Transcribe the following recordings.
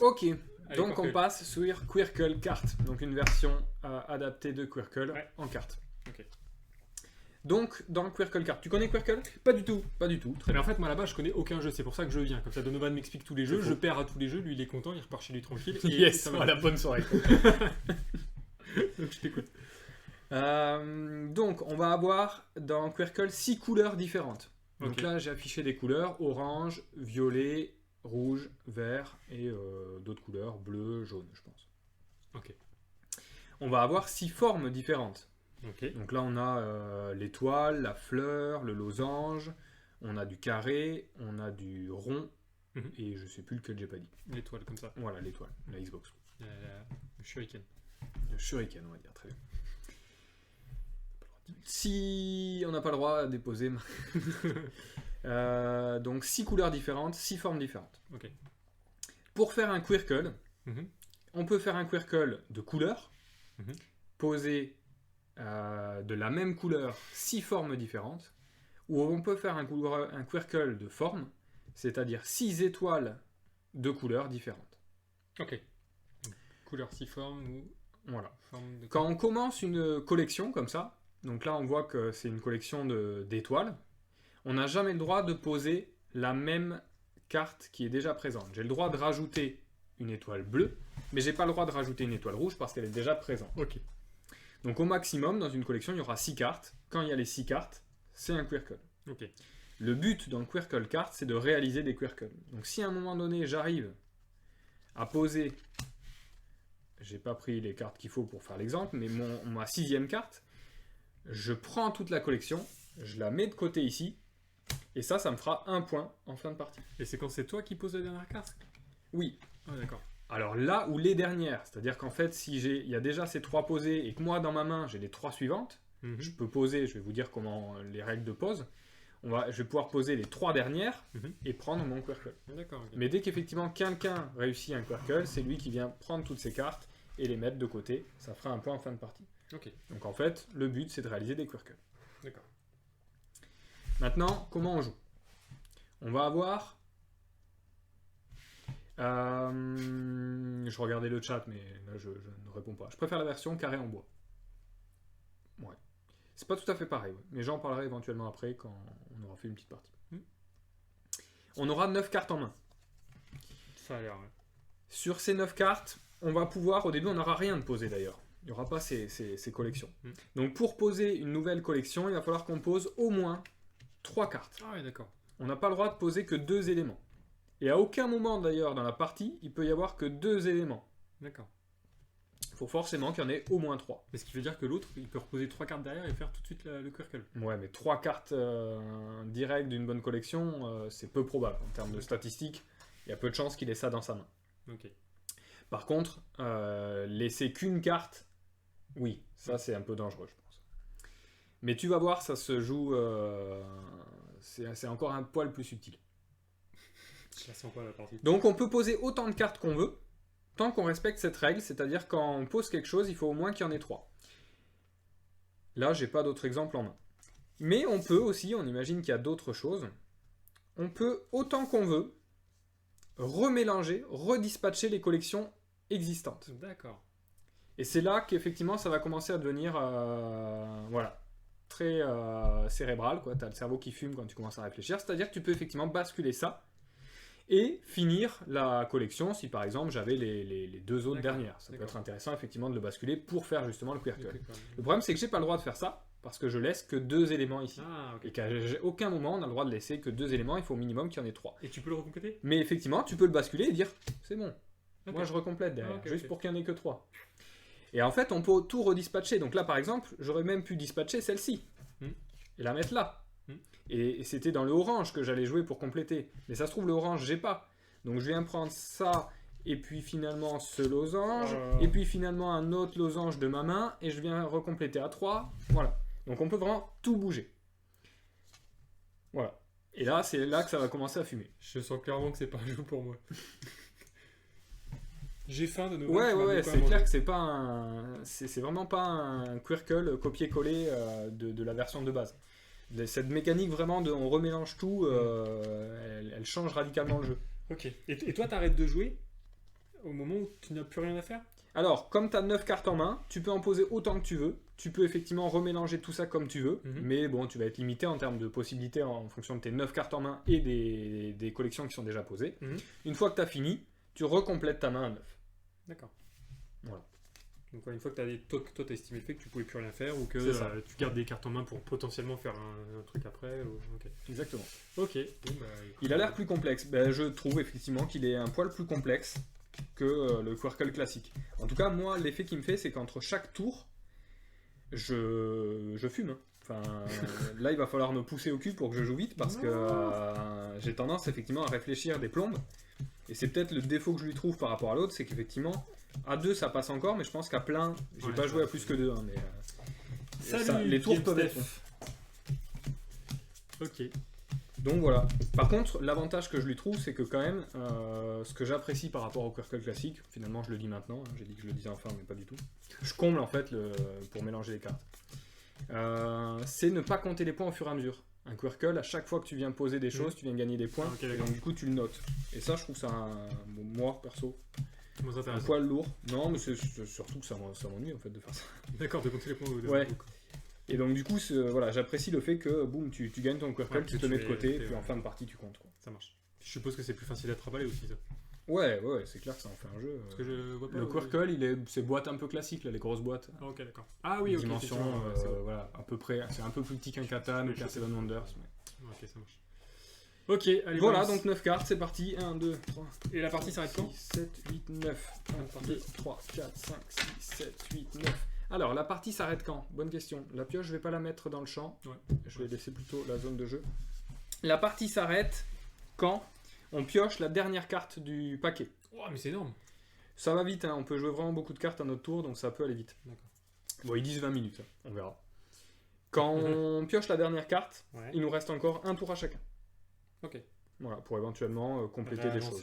Ok, Allez, donc on Quirkle. passe sur Quirkle Carte, donc une version adaptée de Quirkle Ouais. en carte. Ok. Donc dans Quirkle Carte, tu connais Quirkle? Pas du tout. Pas du tout, très Mais bien. en fait, moi là-bas, je connais aucun jeu. C'est pour ça que je viens. Comme ça, Donovan m'explique tous les jeux. faux. Je perds à tous les jeux. Lui, il est content. Il repart chez lui tranquille. Et Yes, ça va voilà, bonne soirée. Donc, je t'écoute. Donc on va avoir dans Quirkle 6 couleurs différentes. Donc Ok. là j'ai affiché des couleurs, orange, violet, rouge, vert et d'autres couleurs, bleu, jaune je pense. Ok. On va avoir 6 formes différentes. Ok. Donc là on a l'étoile, la fleur, le losange, on a du carré, on a du rond Mhm. et je sais plus lequel j'ai pas dit. L'étoile, comme ça. Voilà l'étoile, la Xbox. Le shuriken. Le shuriken on va dire, très bien. Si on n'a pas le droit à déposer... donc 6 couleurs différentes, 6 formes différentes. Ok. Pour faire un Quirkle, Mhm. on peut faire un Quirkle de couleur, Mhm. poser de la même couleur 6 formes différentes, ou on peut faire un Quirkle de forme, c'est-à-dire 6 étoiles de couleurs différentes. Ok. Couleur 6 formes ou Voilà. forme de. Quand on commence une collection comme ça, donc là on voit que c'est une collection d'étoiles, on n'a jamais le droit de poser la même carte qui est déjà présente. J'ai le droit de rajouter une étoile bleue, mais j'ai pas le droit de rajouter une étoile rouge parce qu'elle est déjà présente. Ok. Donc au maximum, dans une collection, il y aura 6 cartes. Quand il y a les 6 cartes, c'est un Quirkle. Ok. Le but dans le Quirkle Card, c'est de réaliser des Quirkles. Donc si à un moment donné, j'arrive à poser... J'ai pas pris les cartes qu'il faut pour faire l'exemple, mais ma 6e carte, je prends toute la collection, je la mets de côté ici, et ça me fera 1 point en fin de partie. Et c'est quand c'est toi qui poses la dernière carte? Oui. Ah, d'accord. Alors là où les dernières, c'est-à-dire qu'en fait, si il y a déjà ces 3 posées et que moi dans ma main j'ai les 3 suivantes, Mhm. je peux poser, je vais vous dire comment les règles de pose. Je vais pouvoir poser les 3 dernières Mhm. et prendre mon Quirkle. D'accord. Ok. Mais dès qu'effectivement quelqu'un réussit un Quirkle, c'est lui qui vient prendre toutes ces cartes et les mettre de côté. Ça fera un point en fin de partie. Ok. Donc en fait, le but c'est de réaliser des Quirkles. D'accord. Maintenant, comment on joue? On va avoir... je regardais le chat, mais là je ne réponds pas. Je préfère la version carré en bois. Ouais. C'est pas tout à fait pareil, ouais. Mais j'en parlerai éventuellement après quand on aura fait une petite partie. On aura 9 cartes en main. Ça a l'air. Ouais. Sur ces 9 cartes, on va pouvoir, au début on n'aura rien de posé d'ailleurs. Il n'y aura pas ces collections. Donc pour poser une nouvelle collection, il va falloir qu'on pose au moins 3 cartes. Ah ouais, d'accord. On n'a pas le droit de poser que 2 éléments. Et à aucun moment d'ailleurs dans la partie, il peut y avoir que 2 éléments. D'accord. Il faut forcément qu'il y en ait au moins 3. Mais ce qui veut dire que l'autre, il peut reposer 3 cartes derrière et faire tout de suite le Quirkle. Ouais, mais 3 cartes directes d'une bonne collection, c'est peu probable. En termes de statistiques, il y a peu de chances qu'il ait ça dans sa main. Ok. Par contre, laisser qu'une carte, oui, ça c'est un peu dangereux, je pense. Mais tu vas voir, ça se joue... c'est encore un poil plus subtil. Je la sens pas la partie. Donc on peut poser autant de cartes qu'on veut, tant qu'on respecte cette règle, c'est-à-dire quand on pose quelque chose, il faut au moins qu'il y en ait 3. Là, j'ai pas d'autres exemples en main. Mais on peut aussi, on imagine qu'il y a d'autres choses, on peut, autant qu'on veut, remélanger, redispatcher les collections existantes. D'accord. Et c'est là qu'effectivement ça va commencer à devenir voilà, très cérébral, quoi. Tu as le cerveau qui fume quand tu commences à réfléchir, c'est-à-dire que tu peux effectivement basculer ça et finir la collection si par exemple j'avais les 2 autres D'accord, dernières. Ça peut d'accord. être intéressant effectivement de le basculer pour faire justement le Quirkle. Ok, Le problème c'est que j'ai pas le droit de faire ça parce que je laisse que 2 éléments ici. Ah, ok. Et qu'à aucun moment on a le droit de laisser que 2 éléments, il faut au minimum qu'il y en ait 3. Et tu peux le recompléter? Mais effectivement, tu peux le basculer et dire c'est bon. Ok. Moi je recomplète derrière, Ah, ok, juste ok. pour qu'il n'y en ait que 3. Et en fait, on peut tout redispatcher. Donc là, par exemple, j'aurais même pu dispatcher celle-ci. Hmm. Et la mettre là. Hmm. Et c'était dans le orange que j'allais jouer pour compléter. Mais ça se trouve, le orange, j'ai pas. Donc je viens prendre ça, et puis finalement ce losange, et puis finalement un autre losange de ma main, et je viens recompléter à 3. Voilà. Donc on peut vraiment tout bouger. Voilà. Et là, c'est là que ça va commencer à fumer. Je sens clairement que c'est pas un jeu pour moi. J'ai faim de nouveau. Ouais, c'est clair que c'est pas un... C'est vraiment pas un Quirkle copier-coller de la version de base. Cette mécanique vraiment de on remélange tout, elle change radicalement le jeu. Ok. Et toi, t'arrêtes de jouer au moment où tu n'as plus rien à faire? Alors, comme tu as 9 cartes en main, tu peux en poser autant que tu veux. Tu peux effectivement remélanger tout ça comme tu veux. Mais bon, tu vas être limité en termes de possibilités en fonction de tes 9 cartes en main et des collections qui sont déjà posées. Une fois que tu as fini, tu recomplètes ta main à 9. D'accord. Voilà. Donc une fois que toi t'as estimé le fait que tu pouvais plus rien faire ou que C'est ça. tu gardes des cartes en main pour potentiellement faire un truc après. Ok. Exactement. Ok. Bon, bah, Il a l'air plus complexe. Ben, je trouve effectivement qu'il est un poil plus complexe que le Quirkle classique. En tout cas, moi, l'effet qui me fait, c'est qu'entre chaque tour, je fume. Hein. Enfin, là, il va falloir me pousser au cul pour que je joue vite parce que j'ai tendance effectivement à réfléchir des plombes. Et c'est peut-être le défaut que je lui trouve par rapport à l'autre, c'est qu'effectivement, à 2 ça passe encore, mais je pense qu'à plein, j'ai pas joué à plus que 2. Hein, mais, Salut, les tours Game peuvent être. Steph. Ok. Donc voilà. Par contre, l'avantage que je lui trouve, c'est que quand même, ce que j'apprécie par rapport au Quirkle classique, finalement je le dis maintenant, hein, j'ai dit que je le disais enfin, mais pas du tout. Je comble en fait pour mélanger les cartes. C'est ne pas compter les points au fur et à mesure. Un Quirkle, à chaque fois que tu viens poser des choses, tu viens gagner des points, Okay, et donc du coup tu le notes. Et ça, je trouve ça, moi perso, un poil lourd. Non, mais c'est surtout que ça m'ennuie en fait de faire ça. D'accord, de compter les points. Ouais. Et donc du coup, voilà, j'apprécie le fait que boum, tu gagnes ton Quirkle, tu te mets de côté, et puis en fin de partie tu comptes. Quoi. Ça marche. Je suppose que c'est plus facile à travailler aussi ça. Ouais, c'est clair que ça en fait un jeu. Parce que je vois pas Le Quirkle, c'est boîte un peu classique, là, les grosses boîtes. Ah, ok, d'accord. Ah oui, ok. Dimension, voilà, à peu près. C'est un peu plus petit qu'un Catan ou qu'un Seven Wonders. Mais... Ok, ça marche. Ok, allez. Voilà, donc 9 cartes, c'est parti. 1, 2, 3. Et la partie s'arrête quand? 7, 8, 9. 1, 2, 3, 4, 5, 6, 7, 8, 9. Alors, la partie s'arrête quand? Bonne question. La pioche, je vais pas la mettre dans le champ. Ouais. Je vais laisser plutôt la zone de jeu. La partie s'arrête quand on pioche la dernière carte du paquet. Oh, mais c'est énorme. Ça va vite, hein. On peut jouer vraiment beaucoup de cartes à notre tour, donc ça peut aller vite. D'accord. Bon, ils disent 20 minutes, hein. On verra. Quand on pioche la dernière carte, il nous reste encore un tour à chacun. Ok. Voilà, pour éventuellement compléter des choses.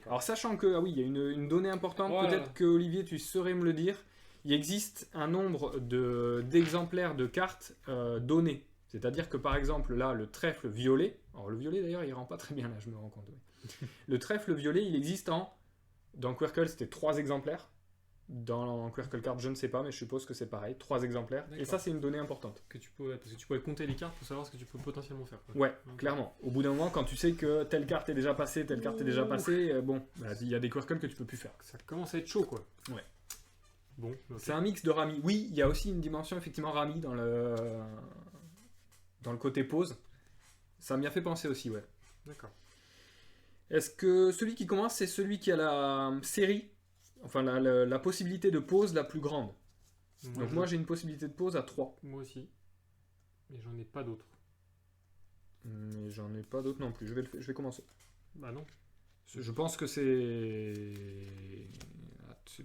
Alors, sachant que, il y a une donnée importante, peut-être que Olivier, tu saurais me le dire. Il existe un nombre d'exemplaires de cartes donnés. C'est-à-dire que, par exemple, là, le trèfle violet, alors le violet d'ailleurs, il rend pas très bien, là, je me rends compte. Oui. Le trèfle violet, il existe dans Quirkle, c'était 3 exemplaires. Dans Quirkle Card, je ne sais pas, mais je suppose que c'est pareil, 3 exemplaires. Et ça, c'est une donnée importante. Parce que tu pourrais compter les cartes pour savoir ce que tu peux potentiellement faire. Quoi. Ouais, clairement. Au bout d'un moment, quand tu sais que telle carte est déjà passée, telle carte est déjà passée, il y a des Quirkle que tu peux plus faire. Ça commence à être chaud, quoi. Ouais. Bon, okay. C'est un mix de Rami. Oui, il y a aussi une dimension, effectivement, Rami dans le côté pause. Ça m'y a fait penser aussi, ouais. D'accord. Est-ce que celui qui commence, c'est celui qui a la série, enfin la possibilité de pause la plus grande? Donc moi j'ai une possibilité de pause à 3. Moi aussi. Mais j'en ai pas d'autres. Mais j'en ai pas d'autres non plus. Je vais commencer. Bah non. Je pense que c'est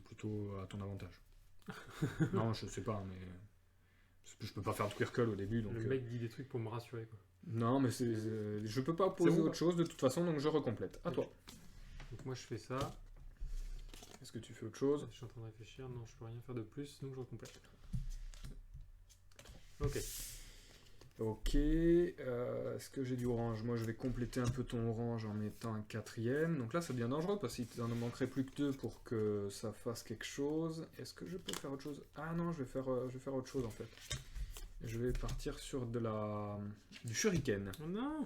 plutôt à ton avantage. Non, je sais pas, mais je peux pas faire de Quirkle au début. Donc, le mec dit des trucs pour me rassurer, quoi. Non, mais je peux pas poser autre chose de toute façon, donc je recomplète. À toi. Donc moi je fais ça. Est-ce que tu fais autre chose? Je suis en train de réfléchir. Non, je peux rien faire de plus, donc je recomplète. Ok. Ok. Est-ce que j'ai du orange? Moi je vais compléter un peu ton orange en mettant un 4ème. Donc là c'est bien dangereux parce qu'il en manquerait plus que 2 pour que ça fasse quelque chose. Est-ce que je peux faire autre chose? Ah non, je vais faire autre chose en fait. Je vais partir sur du shuriken. Oh non!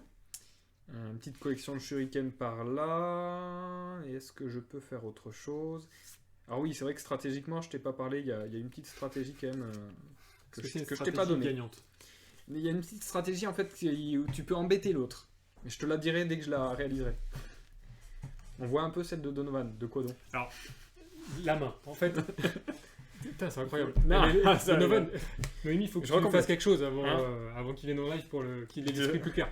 Une petite collection de shuriken par là. Est-ce que je peux faire autre chose? Alors oui, c'est vrai que stratégiquement, je t'ai pas parlé. Il y a une petite stratégie quand même que je t'ai pas donnée. Gagnante. Mais il y a une petite stratégie en fait où tu peux embêter l'autre. Mais je te la dirai dès que je la réaliserai. On voit un peu celle de Donovan. De quoi donc? Alors, la main. En fait... Putain, c'est incroyable. Donovan, Noémie, il faut que tu fasses quelque chose avant qu'il vienne en live pour qu'il ait l'esprit plus clair.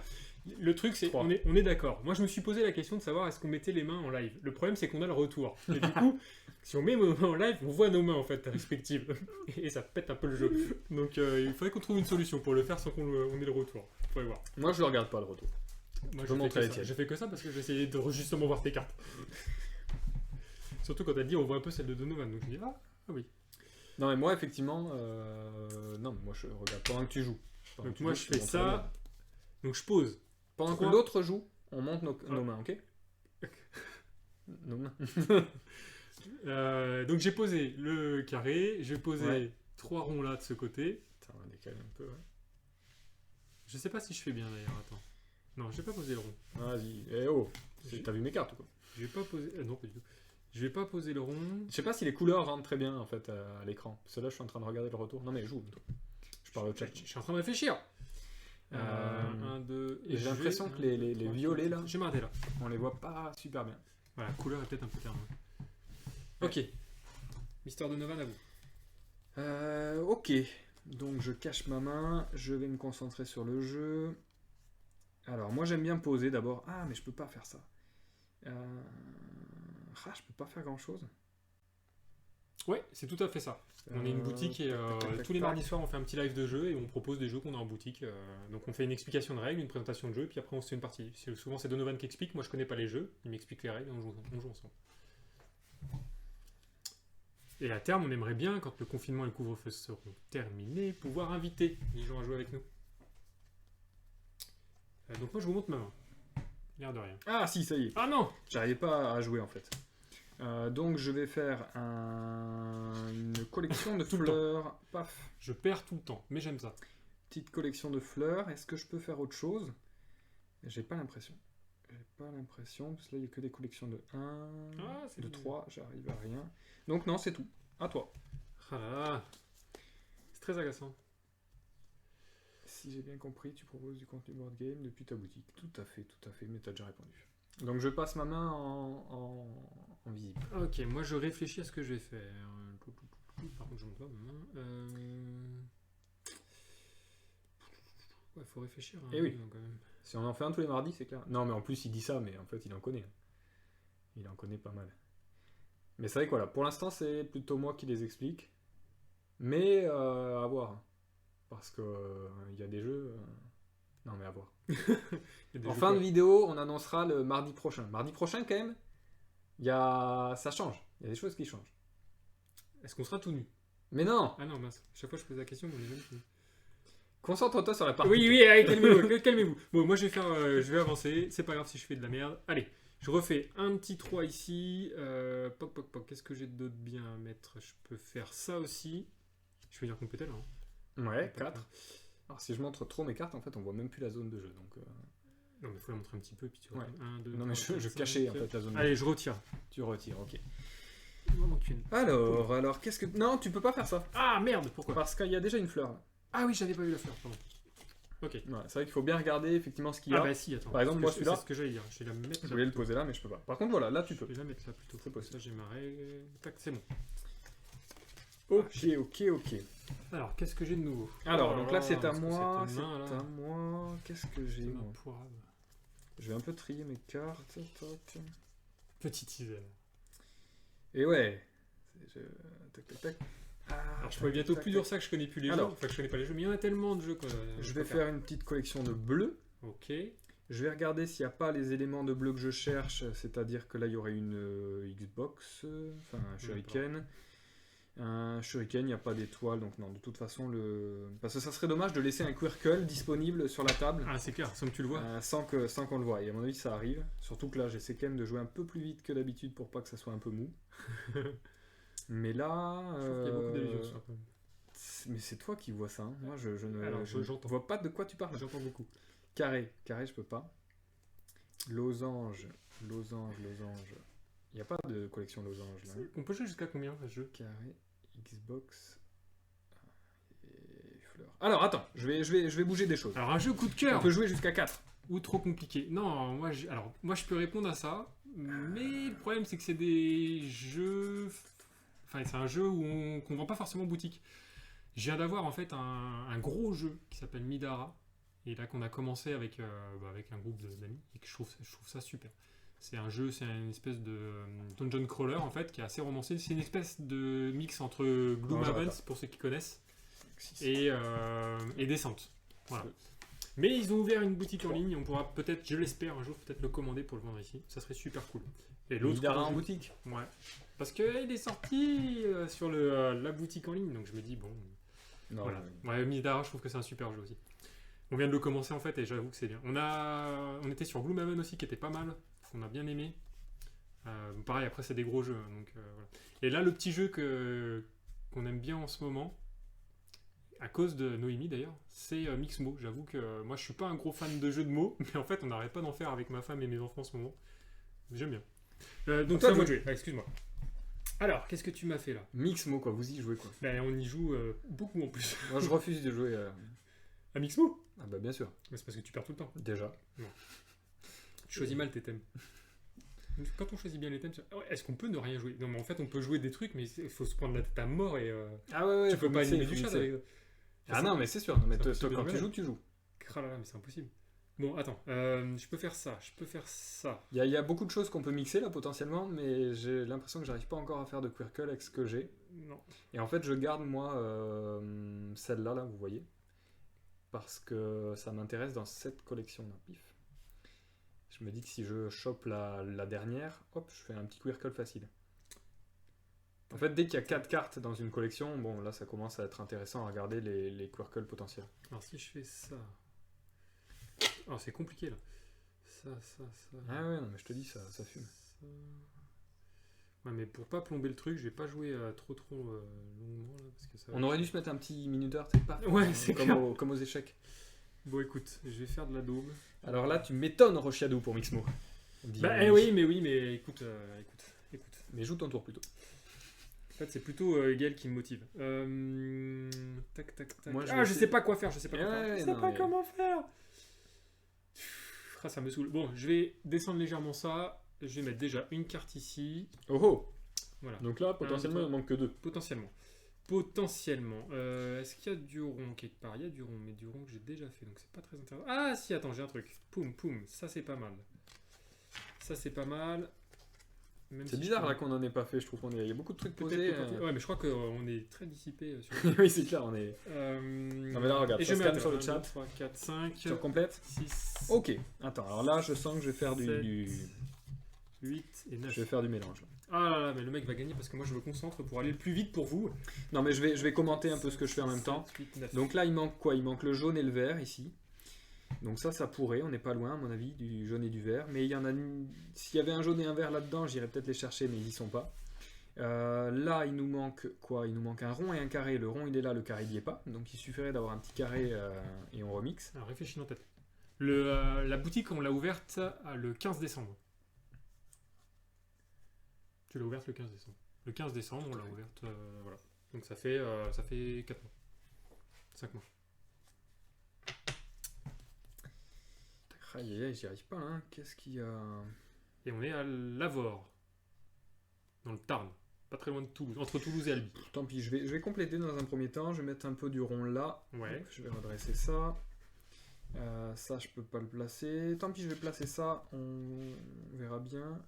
Le truc, c'est on est d'accord. Moi, je me suis posé la question de savoir est-ce qu'on mettait les mains en live. Le problème, c'est qu'on a le retour. Et du coup, si on met nos mains en live, on voit nos mains en fait respectives. Et ça pète un peu le jeu. Donc, il faudrait qu'on trouve une solution pour le faire sans qu'on ait le retour. Faudrait voir. Moi, je le regarde pas le retour. Moi, je fais que ça parce que j'essayais de justement voir tes cartes. Surtout quand t'as dit on voit un peu celle de Donovan. Donc, je me dis ah oui. Non, mais moi, effectivement, non, mais moi, je regarde pendant que tu joues. Donc, moi, je fais ça. Donc, je pose. Pendant que l'autre joue, on monte nos mains, ok? Nos mains. Donc j'ai posé le carré, j'ai posé 3 ronds là de ce côté. Attends, on va décaler un peu, ouais. Je sais pas si je fais bien d'ailleurs, attends. Non, j'ai pas posé le rond. Vas-y, t'as vu mes cartes ou quoi? Je vais pas poser... non, pas du tout. Je vais pas poser le rond. Je sais pas si les couleurs rentrent très bien en fait à l'écran. Parce que là, je suis en train de regarder le retour. Non mais joue. Je parle au chat. Je suis en train de réfléchir. 1, 2... Et j'ai l'impression que les violets là, j'ai marqué là. on les voit pas super bien. Voilà, la couleur est peut-être un peu terne. Ok. Mister Donovan à vous. Ok. Donc je cache ma main. Je vais me concentrer sur le jeu. Alors moi j'aime bien poser d'abord. Ah mais je peux pas faire ça. Je peux pas faire grand chose. Ouais, c'est tout à fait ça. On est une boutique et tous les mardis soirs on fait un petit live de jeu et on propose des jeux qu'on a en boutique. Donc on fait une explication de règles, une présentation de jeu, puis après on se fait une partie. Souvent c'est Donovan qui explique, moi je connais pas les jeux, il m'explique les règles et on joue ensemble. Et à terme on aimerait bien, quand le confinement et le couvre-feu seront terminés, pouvoir inviter les gens à jouer avec nous. Donc moi je vous montre ma main. L'air de rien. Ah si, ça y est. Ah non! J'arrivais pas à jouer en fait. Donc je vais faire une collection de fleurs. Paf. Je perds tout le temps, mais j'aime ça. Petite collection de fleurs. Est-ce que je peux faire autre chose? J'ai pas l'impression. Parce que là il n'y a que des collections de 1, de 3. J'arrive à rien. Donc non, c'est tout. À toi. Ah, c'est très agaçant. Si j'ai bien compris, tu proposes du contenu board game depuis ta boutique. Tout à fait, mais t'as déjà répondu. Donc je passe ma main en visible. Ok, moi je réfléchis à ce que je vais faire. Par contre, je monte pas ma main. Ouais, faut réfléchir. Hein, oui. Quand même. Si on en fait un tous les mardis, c'est clair. Non, mais en plus il dit ça, mais en fait il en connaît. Il en connaît pas mal. Mais c'est vrai que voilà, pour l'instant c'est plutôt moi qui les explique. Mais à voir. Parce que il y a des jeux... Non mais à voir. En fin de vidéo, on annoncera le mardi prochain. Mardi prochain quand même, ça change. Il y a des choses qui changent. Est-ce qu'on sera tout nu? Mais non! Ah non, mince. Chaque fois je pose la question, mais on est jamais tout nu. Concentre-toi sur la partie. Oui, allez, calmez-vous, calmez-vous. Bon, moi je vais avancer. C'est pas grave si je fais de la merde. Allez, je refais un petit 3 ici. Poc. Qu'est-ce que j'ai d'autre bien à mettre? Je peux faire ça aussi. Je vais dire qu'on peut là. Hein. Ouais, 4. Alors si je montre trop mes cartes, en fait, on voit même plus la zone de jeu. Donc, non, mais il faut la montrer un petit peu. Puis tu vois. 1, 2, non, mais je cachais en fait la zone de jeu. Allez, je retire. Tu retires, ok. Alors, alors, qu'est-ce que... Non, tu peux pas faire ça. Ah, merde, pourquoi? Parce qu'il y a déjà une fleur. Là. Ah oui, j'avais pas vu la fleur, pardon. Ok. Ouais, c'est vrai qu'il faut bien regarder effectivement ce qu'il y a. Ah bah si, attends. Par exemple, moi celui-là... C'est ce que j'allais dire. Je vais la mettre. Je voulais le poser là, mais je peux pas. Par contre, voilà, là tu peux. Je vais la mettre là plutôt. C'est possible. Là, j'ai ma règle. Tac, c'est bon. Ok. Alors, qu'est-ce que j'ai de nouveau? Alors, donc là c'est à moi. C'est à moi. Qu'est-ce que j'ai moi? Je vais un peu trier mes cartes. Toc. Petit teaser. Et ouais. Tac. Alors, je pourrais bientôt plus dur ça que je connais plus les jeux. Enfin, que je connais pas les jeux, mais il y en a tellement de jeux. Je vais faire une petite collection de bleus. Ok. Je vais regarder s'il n'y a pas les éléments de bleu que je cherche, c'est-à-dire que là il y aurait une Xbox, enfin un Shuriken. Un Shuriken, il n'y a pas d'étoile, donc non, de toute façon, parce que ça serait dommage de laisser un Quirkle disponible sur la table. Ah, c'est clair, sans que tu le vois. Sans qu'on le voie. Et à mon avis, ça arrive. Surtout que là, j'essaie quand même de jouer un peu plus vite que d'habitude pour pas que ça soit un peu mou. Mais là. Je trouve qu'il y a beaucoup d'allusions sur ça. Mais c'est toi qui vois ça. Hein. Moi, je j'entends. vois pas de quoi tu parles. J'entends beaucoup. Carré, je peux pas. Losange. Il n'y a pas de collection losange là. On peut jouer jusqu'à combien ce jeu? Carré, Xbox et fleurs. Alors attends, je vais bouger des choses. Alors un jeu coup de cœur. On peut jouer jusqu'à 4. Ou trop compliqué. Non, moi je peux répondre à ça, mais le problème c'est que c'est des jeux... Enfin c'est un jeu qu'on vend pas forcément en boutique. Je viens d'avoir en fait un gros jeu qui s'appelle Midara, et là qu'on a commencé avec un groupe d'amis, et que je trouve ça super. C'est un jeu, c'est une espèce de dungeon crawler en fait, qui est assez romancé. C'est une espèce de mix entre Gloomhaven, pour ceux qui connaissent, et Descent. Voilà. Mais ils ont ouvert une boutique en ligne, on pourra peut-être, je l'espère, un jour peut-être le commander pour le vendre ici. Ça serait super cool. Et l'autre Midara en boutique. Ouais. Parce qu'il est sorti sur la boutique en ligne, donc je me dis bon. Non, voilà. Ouais, Midara, je trouve que c'est un super jeu aussi. On vient de le commencer en fait et j'avoue que c'est bien. On était sur Gloomhaven aussi qui était pas mal, qu'on a bien aimé. Pareil, après c'est des gros jeux, donc voilà. Et là, le petit jeu qu'on aime bien en ce moment, à cause de Noémie d'ailleurs, c'est Mixmo. J'avoue que moi je suis pas un gros fan de jeux de mots, mais en fait on n'arrête pas d'en faire avec ma femme et mes enfants en ce moment. J'aime bien. Donc c'est à moi de jouer. Ah, excuse-moi. Alors, qu'est-ce que tu m'as fait là? Mixmo, quoi, vous y jouez quoi. Ben, on y joue beaucoup en plus. Moi je refuse de jouer à Mixmo. Ah bah bien sûr. Mais c'est parce que tu perds tout le temps. Déjà. Non. Tu choisis mal tes thèmes. Quand on choisit bien les thèmes, est-ce qu'on peut ne rien jouer? Non, mais en fait, on peut jouer des trucs, mais il faut se prendre la tête à mort et. Ah ouais, tu peux pas animer du chat avec. Ah non, mais c'est sûr. Mais toi, quand tu joues, tu joues. Ah là là, mais c'est impossible. Bon, attends. Je peux faire ça. Il y a beaucoup de choses qu'on peut mixer là potentiellement, mais j'ai l'impression que j'arrive pas encore à faire de Quirkle avec ce que j'ai. Non. Et en fait, je garde moi celle-là, là, vous voyez, parce que ça m'intéresse dans cette collection-là. Pif. Je me dis que si je chope la dernière, hop, je fais un petit Quirkle facile. En fait, dès qu'il y a 4 cartes dans une collection, bon, là, ça commence à être intéressant à regarder les Quirkle potentiels. Alors, si je fais ça... Oh, c'est compliqué, là. Ça... Ah ouais, non, mais je te dis, ça fume. Ça... Ouais, mais pour pas plomber le truc, je vais pas jouer trop longuement, là, parce que ça... On aurait dû se mettre un petit minuteur, c'est pas... Ouais, c'est comme aux échecs. Bon, écoute, je vais faire de la daube. Alors là, tu m'étonnes, Roshiadou, pour Mixmo. Bah, oui, mais écoute. Mais joue ton tour plutôt. En fait, c'est plutôt Gaël qui me motive. Tac. Moi, je sais pas quoi faire, je sais pas comment faire. Ça me saoule. Bon, je vais descendre légèrement ça. Je vais mettre déjà une carte ici. Oh. Voilà. Donc là, potentiellement, il ne manque que 2. Potentiellement. Est-ce qu'il y a du rond quelque part? Il y a du rond, mais du rond que j'ai déjà fait, donc c'est pas très intéressant. Ah si, attends, j'ai un truc. Poum, ça c'est pas mal. C'est bizarre là qu'on n'en ait pas fait, je trouve qu'il y a beaucoup de trucs posés. Ouais, mais je crois qu'on est très dissipé sur oui, c'est clair, on est... Non mais là, regarde, et ça je mets sur le chat. 3, 4, 5... Tu complètes 6... Ok, attends, alors là, je sens que je vais faire 7, 8 et 9. Je vais faire du mélange. Ah là là, mais le mec va gagner parce que moi je me concentre pour aller le plus vite pour vous. Non mais je vais commenter un peu ce que je fais en même temps. 8, 9. Donc là, il manque quoi? Il manque le jaune et le vert ici. Donc ça pourrait, on n'est pas loin à mon avis, du jaune et du vert. Mais il y en a, s'il y avait un jaune et un vert là-dedans, j'irais peut-être les chercher, mais ils y sont pas. Là, il nous manque quoi? Il nous manque un rond et un carré. Le rond, il est là, le carré, il n'y est pas. Donc il suffirait d'avoir un petit carré et on remixe. Alors réfléchis dans ta tête. La boutique, on l'a ouverte le 15 décembre. Tu l'as ouverte le 15 décembre. Le 15 décembre, on l'a ouverte, voilà. Donc ça fait 4 mois. 5 mois. Aïe, j'y arrive pas, hein. Qu'est-ce qu'il y a? Et on est à Lavore, dans le Tarn, pas très loin de Toulouse, entre Toulouse et Albi. Tant pis, je vais compléter dans un premier temps. Je vais mettre un peu du rond là. Ouais. Donc, je vais redresser ça. Ça, je peux pas le placer. Tant pis, je vais placer ça. On verra bien.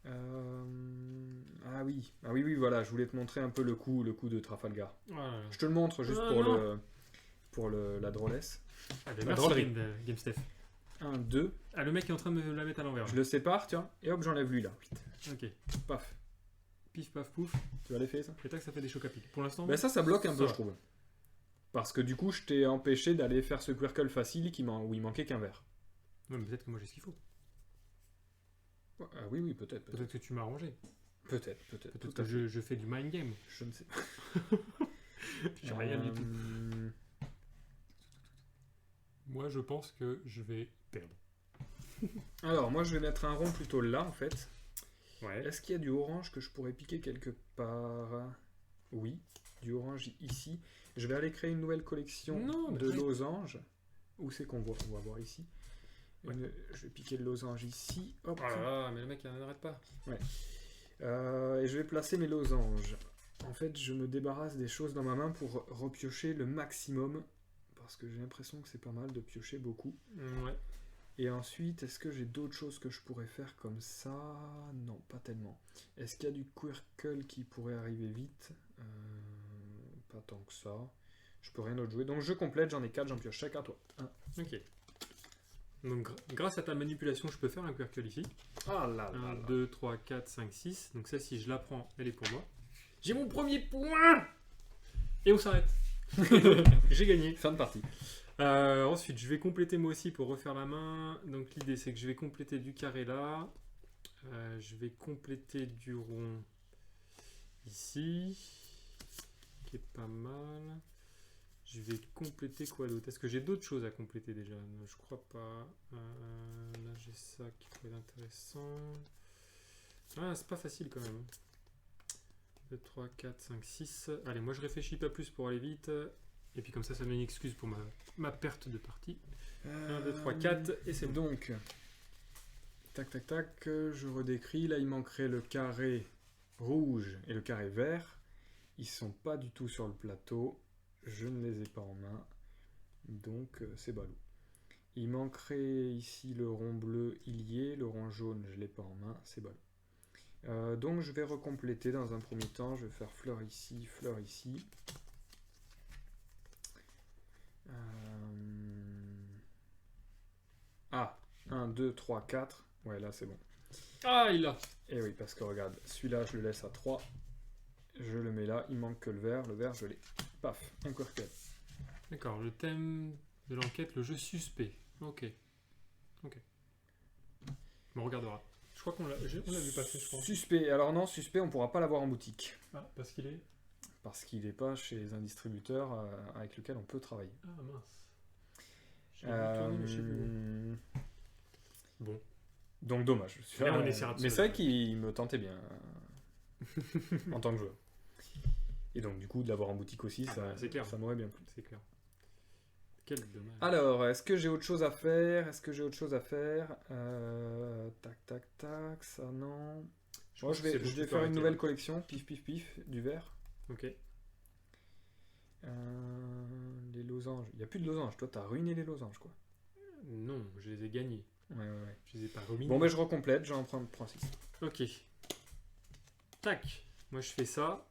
Ah oui, voilà. Je voulais te montrer un peu le coup de Trafalgar. Voilà. Je te le montre juste pour la drôlesse. Ah, ben merci GameStef. 1, 2. Ah, le mec est en train de me la mettre à l'envers. Je le sépare, tiens, et hop, j'enlève lui là. Ok. Paf. Pif, paf, pouf. Tu vas les faire ça? C'est que ça fait des chocs à pic. Pour l'instant. Ben ça bloque un peu, je trouve. Parce que du coup, je t'ai empêché d'aller faire ce Quirkle facile où il manquait qu'un vert. Ouais, mais peut-être que moi j'ai ce qu'il faut. Ah oui, peut-être. Peut-être que tu m'as arrangé. Peut-être que je fais du mind game. Je ne sais pas. J'ai rien du tout. Moi, je pense que je vais perdre. Alors, moi, je vais mettre un rond plutôt là, en fait. Ouais. Est-ce qu'il y a du orange que je pourrais piquer quelque part? Oui, du orange ici. Je vais aller créer une nouvelle collection de losanges. Où c'est qu'on voit? On va voir ici. Ouais. Je vais piquer le losange ici. Hop. Oh là là, mais le mec, il n'arrête pas. Ouais. Et je vais placer mes losanges. En fait, je me débarrasse des choses dans ma main pour repiocher le maximum. Parce que j'ai l'impression que c'est pas mal de piocher beaucoup. Ouais. Et ensuite, est-ce que j'ai d'autres choses que je pourrais faire comme ça? Non, pas tellement. Est-ce qu'il y a du Quirkle qui pourrait arriver vite? Pas tant que ça. Je peux rien d'autre jouer. Donc je complète, j'en ai 4, j'en pioche chaque à toi. 1. Ok. Donc grâce à ta manipulation, je peux faire un Quirkle ici. Ah là là. 1, 2, 3, 4, 5, 6. Donc ça, si je la prends, elle est pour moi. J'ai mon premier point! Et on s'arrête. J'ai gagné. Fin de partie. Ensuite, je vais compléter moi aussi pour refaire la main. Donc l'idée, c'est que je vais compléter du carré là. Je vais compléter du rond ici, qui est pas mal. Je vais compléter quoi d'autre? Est-ce que j'ai d'autres choses à compléter déjà? Non, je crois pas. Là, j'ai ça qui pourrait être intéressant. Ah, c'est pas facile quand même. 2, 3, 4, 5, 6. Allez, moi je réfléchis pas plus pour aller vite. Et puis comme ça me met une excuse pour ma perte de partie. 1, 2, 3, 4. Et c'est bon. Donc, tac, tac, tac. Je redécris. Là, il manquerait le carré rouge et le carré vert. Ils sont pas du tout sur le plateau. Je ne les ai pas en main. Donc, c'est balou. Il manquerait ici le rond bleu, il y est. Le rond jaune, je ne l'ai pas en main. C'est balou. Donc je vais recompléter dans un premier temps, je vais faire fleur ici. Ah, 1, 2, 3, 4. Ouais, là c'est bon. Ah, il l'a. Et oui, parce que regarde, celui-là je le laisse à 3. Je le mets là, il manque que le vert je l'ai. Paf, un quirkel. D'accord, le thème de l'enquête, le jeu suspect. Ok. On regardera. Je crois qu'on l'a vu passer, je crois. Suspect, alors non, suspect, on pourra pas l'avoir en boutique. Ah, parce qu'il est Parce qu'il n'est pas chez un distributeur avec lequel on peut travailler. Ah mince. J'ai vu tourner, mais je sais plus. Bon. Donc dommage. Là, on essaiera de mais c'est vrai qu'il me tentait bien en tant que joueur. Et donc du coup, de l'avoir en boutique aussi, ça m'aurait bien plu. C'est clair. Quel dommage. Alors, est-ce que j'ai autre chose à faire? Tac, ça non. Moi, je vais faire une nouvelle collection, pif, du vert. Ok. Les losanges. Il n'y a plus de losanges. Toi, t'as ruiné les losanges, quoi. Non, je les ai gagnés. Ouais. Je les ai pas ruinés. Bon, ben je recomplète, j'en prends 6. Ok. Tac. Moi, je fais ça.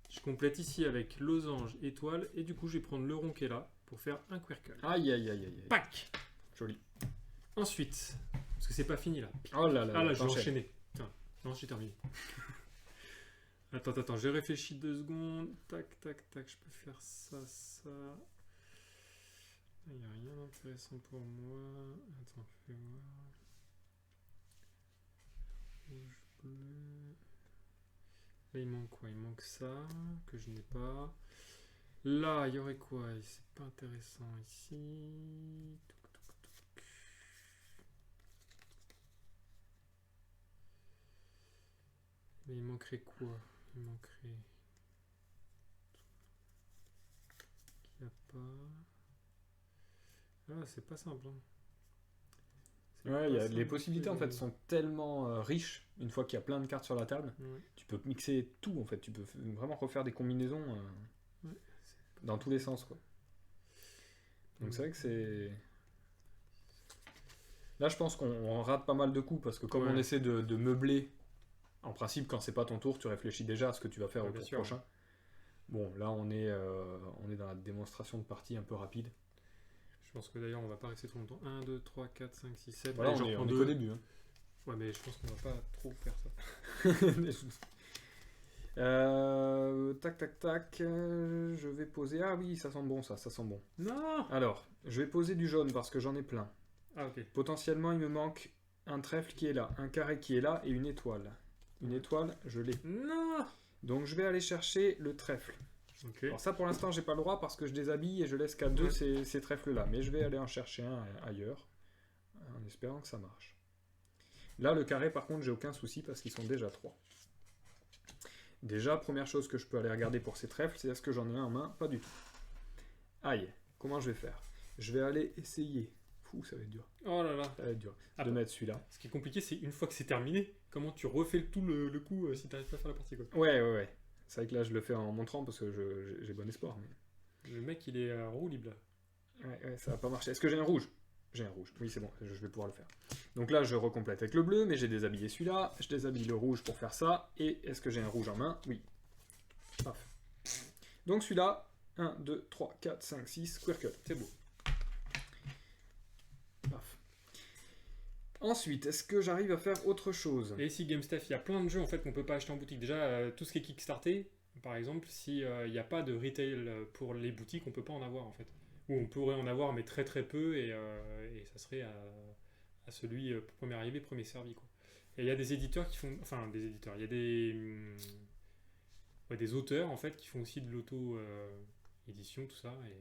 Je complète ici avec losange, étoile, et du coup, je vais prendre le rond qui est là pour faire un quirkle. Aïe. Pac. Joli. Ensuite, parce que c'est pas fini là. Oh là. Ah là, je vais enchaîner. Putain. Non, j'ai terminé. Attends, je réfléchis 2 secondes. Tac, je peux faire ça. Il n'y a rien d'intéressant pour moi. Attends, fais voir. Rouge, bleu. Là, il manque quoi? Il manque ça, que je n'ai pas. Là, il y aurait quoi? C'est pas intéressant ici. Mais il manquerait quoi? Il manquerait... Il n'y a pas... Ah, c'est pas simple. Hein. Les possibilités en fait sont tellement riches une fois qu'il y a plein de cartes sur la table. Ouais. Tu peux mixer tout en fait. Tu peux vraiment refaire des combinaisons dans tous les sens quoi. Donc c'est vrai que c'est... Là je pense qu'on rate pas mal de coups parce que comme on essaie de meubler, en principe quand c'est pas ton tour tu réfléchis déjà à ce que tu vas faire au tour prochain. Bon là on est dans la démonstration de partie un peu rapide. Je pense que d'ailleurs on va pas rester trop longtemps. 1, 2, 3, 4, 5, 6, 7. Voilà, on est qu'au début. Hein. Ouais, mais je pense qu'on va pas trop faire ça. Tac. Je vais poser. Ah oui, ça sent bon ça sent bon. Non. Alors, je vais poser du jaune parce que j'en ai plein. Ah ok. Potentiellement, il me manque un trèfle qui est là, un carré qui est là et une étoile. Une étoile, je l'ai. Non. Donc je vais aller chercher le trèfle. Okay. Alors ça pour l'instant j'ai pas le droit parce que je déshabille et je laisse qu'à 2 ces trèfles là, mais je vais aller en chercher un ailleurs en espérant que ça marche. Là le carré par contre j'ai aucun souci parce qu'ils sont déjà 3. Déjà première chose que je peux aller regarder pour ces trèfles c'est est-ce que j'en ai un en main? Pas du tout. Aïe, comment je vais faire? Je vais aller essayer. Fou, ça va être dur. Oh là là. Ça va être dur de mettre celui-là. Ce qui est compliqué c'est une fois que c'est terminé, comment tu refais tout le coup si t'arrives pas à faire la partie quoi. Ouais. C'est vrai que là, je le fais en montrant parce que j'ai bon espoir. Mais... Le mec, il est roue libre là. Ouais, ça va pas marcher. Est-ce que j'ai un rouge? J'ai un rouge. Oui, c'est bon, je vais pouvoir le faire. Donc là, je recomplète avec le bleu, mais j'ai déshabillé celui-là. Je déshabille le rouge pour faire ça. Et est-ce que j'ai un rouge en main? Oui. Paf. Donc celui-là, 1, 2, 3, 4, 5, 6, quirkle. C'est beau. Paf. Ensuite, est-ce que j'arrive à faire autre chose? Et ici, GameStuff, il y a plein de jeux en fait qu'on peut pas acheter en boutique. Déjà, tout ce qui est Kickstarté, par exemple, s'il n'y a pas de retail pour les boutiques, on peut pas en avoir en fait. Ou on pourrait en avoir, mais très peu, et ça serait à celui premier arrivé, premier servi quoi. Et il y a des éditeurs qui font... Enfin, des éditeurs. Il y a des auteurs, en fait, qui font aussi de l'auto-édition, tout ça. Et...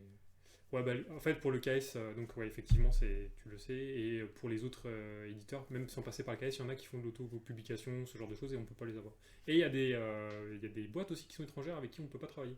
Ouais, bah, en fait, pour le KS, donc ouais, effectivement, tu le sais. Et pour les autres éditeurs, même sans passer par le KS, il y en a qui font de l'auto-publication, ce genre de choses, et on ne peut pas les avoir. Et il y a des boîtes aussi qui sont étrangères avec qui on ne peut pas travailler.